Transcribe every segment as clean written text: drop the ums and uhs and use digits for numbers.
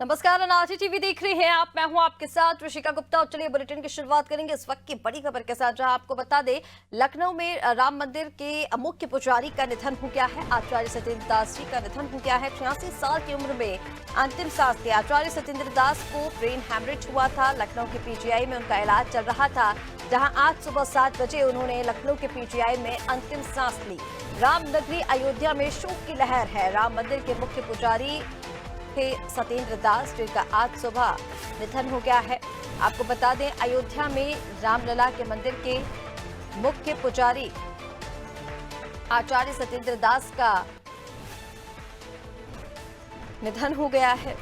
नमस्कार, अनाजी टीवी देख रहे हैं आप। मैं हूं आपके साथ ऋषिका गुप्ता। और चलिए बुलेटिन की शुरुआत करेंगे इस वक्त की बड़ी खबर के साथ, जहां आपको बता दें लखनऊ में राम मंदिर के मुख्य पुजारी का निधन हो गया है। आचार्य सत्येंद्र दास जी का निधन हो गया है। 86 साल की उम्र में अंतिम सांस ली। आचार्य सत्येंद्र दास को ब्रेन हैमरेज हुआ था। लखनऊ के पीजीआई में उनका इलाज चल रहा था, जहां आज सुबह 7 बजे उन्होंने लखनऊ के पीजीआई में अंतिम सांस ली। रामनगरी अयोध्या में शोक की लहर है। राम मंदिर के मुख्य पुजारी थे सत्येंद्र दास, जिनका आज सुबह निधन हो गया है। आपको बता दें अयोध्या में रामलला के मंदिर के मुख्य पुजारी आचार्य सत्येंद्र दास का निधन हो गया है।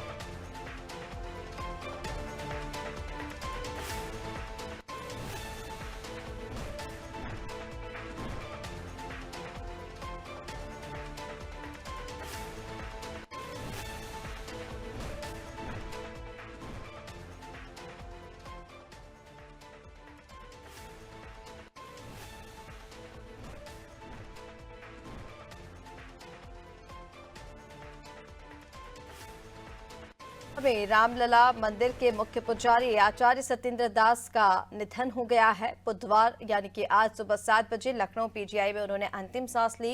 में रामलला मंदिर के मुख्य पुजारी आचार्य सत्येंद्र दास का निधन हो गया है। बुधवार यानी कि आज सुबह 7 बजे लखनऊ पीजीआई में उन्होंने अंतिम सांस ली।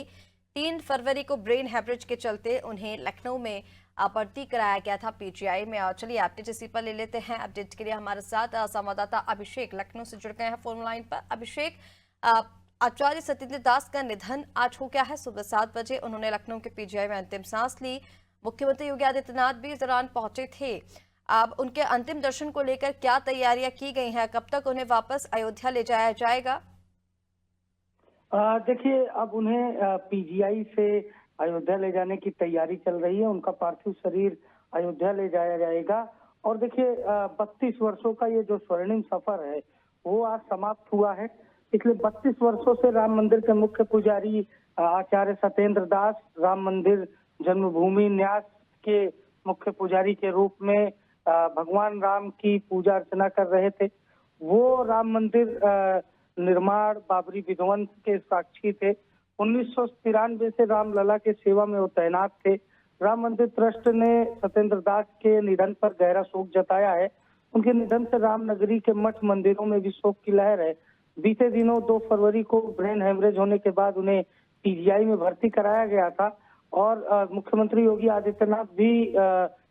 3 फरवरी को ब्रेन हैमरेज के चलते उन्हें लखनऊ में भर्ती कराया गया था पीजीआई में। और चलिए अपडेट इसी पर ले लेते हैं। अपडेट के लिए हमारे साथ संवाददाता अभिषेक लखनऊ से जुड़ गए हैं फोन लाइन पर। अभिषेक, आचार्य सत्येंद्र दास का निधन आज हो गया है। सुबह 7 बजे उन्होंने लखनऊ के पीजीआई में अंतिम सांस ली। मुख्यमंत्री योगी आदित्यनाथ भी इस दौरान पहुंचे थे। अब उनके अंतिम दर्शन को लेकर क्या तैयारियां की गई हैं? कब तक उन्हें वापस अयोध्या ले जाया जाएगा? देखिए, अब उन्हें पीजीआई से अयोध्या ले जाने की तैयारी चल रही है। उनका पार्थिव शरीर अयोध्या ले जाया जाएगा। और देखिए, 32 वर्षों का ये जो स्वर्णिम सफर है वो आज समाप्त हुआ है। पिछले 32 वर्षों से राम मंदिर के मुख्य पुजारी आचार्य सत्येंद्र दास राम मंदिर जन्मभूमि न्यास के मुख्य पुजारी के रूप में भगवान राम की पूजा अर्चना कर रहे थे। वो राम मंदिर निर्माण बाबरी विध्वंस के साक्षी थे। 1993 से रामलला के सेवा में वो तैनात थे। राम मंदिर ट्रस्ट ने सत्येंद्र दास के निधन पर गहरा शोक जताया है। उनके निधन से रामनगरी के मठ मंदिरों में भी शोक की लहर है। बीते दिनों 2 फरवरी को ब्रेन हेमरेज होने के बाद उन्हें पीजीआई में भर्ती कराया गया था। और मुख्यमंत्री योगी आदित्यनाथ भी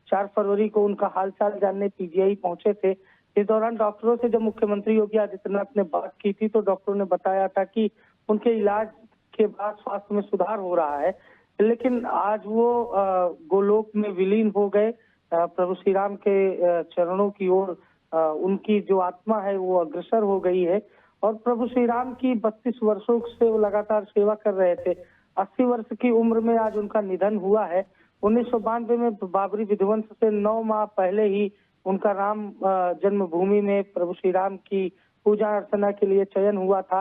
4 फरवरी को उनका हालचाल जानने पीजीआई पहुंचे थे। इस दौरान डॉक्टरों से जब मुख्यमंत्री योगी आदित्यनाथ ने बात की थी तो डॉक्टरों ने बताया था कि उनके इलाज के बाद स्वास्थ्य में सुधार हो रहा है। लेकिन आज वो गोलोक में विलीन हो गए। प्रभु श्री राम के चरणों की ओर उनकी जो आत्मा है वो अग्रसर हो गई है। और प्रभु श्री राम की 32 वर्षों से वो लगातार सेवा कर रहे थे। 80 वर्ष की उम्र में आज उनका निधन हुआ है। 1992 में बाबरी विध्वंस से 9 माह पहले ही उनका राम जन्मभूमि में प्रभु श्री राम की पूजा अर्चना के लिए चयन हुआ था।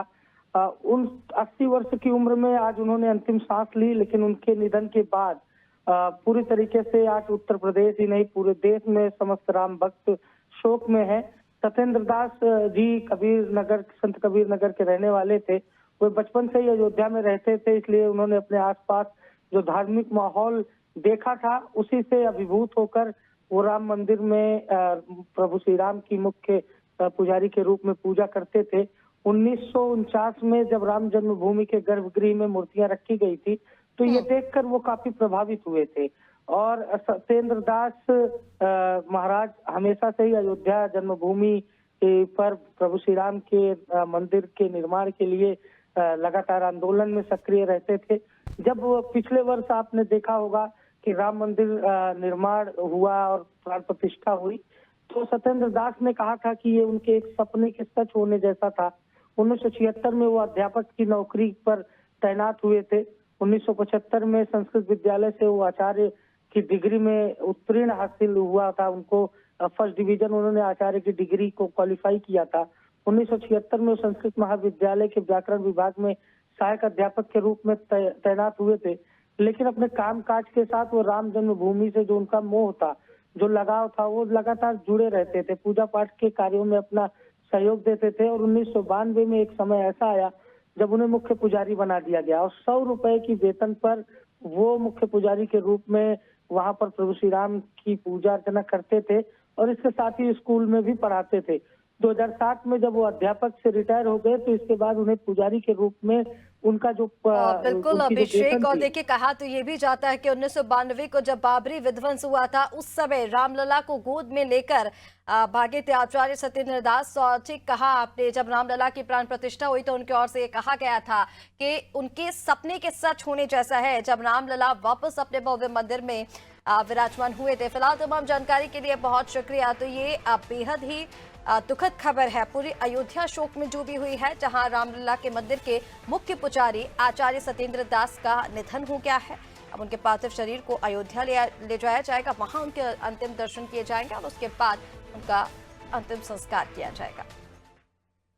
उन 80 वर्ष की उम्र में आज उन्होंने अंतिम सांस ली। लेकिन उनके निधन के बाद पूरी तरीके से आज उत्तर प्रदेश ही नहीं पूरे देश में समस्त राम भक्त शोक में है। सत्येंद्र दास जी संत कबीर नगर के रहने वाले थे। वो बचपन से ही अयोध्या में रहते थे, इसलिए उन्होंने अपने आसपास जो धार्मिक माहौल देखा था उसी से अभिभूत होकर वो राम मंदिर में प्रभु श्री राम की मुख्य पुजारी के रूप में पूजा करते थे। 1949 में जब राम जन्मभूमि के गर्भगृह में मूर्तियां रखी गई थी तो ये देखकर वो काफी प्रभावित हुए थे। और सत्येंद्र दास महाराज हमेशा से ही अयोध्या जन्मभूमि पर प्रभु श्री राम के मंदिर के निर्माण के लिए लगातार आंदोलन में सक्रिय रहते थे। जब पिछले वर्ष आपने देखा होगा कि राम मंदिर निर्माण हुआ और प्राण प्रतिष्ठा हुई तो सत्येंद्र दास ने कहा था कि ये उनके एक सपने के सच होने जैसा था। 1976 में वो अध्यापक की नौकरी पर तैनात हुए थे। 1975 में संस्कृत विद्यालय से वो आचार्य की डिग्री में उत्तीर्ण हासिल हुआ था। उनको फर्स्ट डिवीजन उन्होंने आचार्य की डिग्री को क्वालिफाई किया था। 1976 में संस्कृत महाविद्यालय के व्याकरण विभाग में सहायक अध्यापक के रूप में तैनात हुए थे। लेकिन अपने काम काज के साथ वो राम जन्मभूमि से जो उनका मोह था, जो लगाव था, वो लगातार जुड़े रहते थे। पूजा पाठ के कार्यों में अपना सहयोग देते थे। और 1992 में एक समय ऐसा आया जब उन्हें मुख्य पुजारी बना दिया गया और 100 रुपए की वेतन पर वो मुख्य पुजारी के रूप में वहां पर प्रभु श्री राम की पूजा अर्चना करते थे और इसके साथ ही स्कूल में भी पढ़ाते थे। 2007 में जब वो अध्यापक से रिटायर हो गए तो इसके बाद उन्हें पुजारी के रूप में उनका जो बिल्कुल उनकी जो अभिषेक, वेतन और थी। देखिए कहा तो ये भी जाता है कि 1992 को जब बाबरी विध्वंस हुआ था उस समय रामलला को गोद में लेकर भागे थे आचार्य सत्येंद्र दास। और ठीक कहा आपने, जब रामलला की प्राण प्रतिष्ठा हुई तो उनकी ओर से ये कहा गया था कि उनके सपने के सच होने जैसा है जब रामलला वापस अपने भव्य मंदिर में विराजमान हुए थे। फिलहाल तमाम जानकारी के लिए बहुत शुक्रिया। तो ये बेहद ही दुखद खबर है, पूरी अयोध्या शोक में डूबी हुई है, जहां रामलला के मंदिर के मुख्य पुजारी आचार्य सत्येंद्र दास का निधन हो गया है। अब उनके पार्थिव शरीर को अयोध्या ले जाया जाएगा, वहां उनके अंतिम दर्शन किए जाएंगे और उसके बाद उनका अंतिम संस्कार किया जाएगा।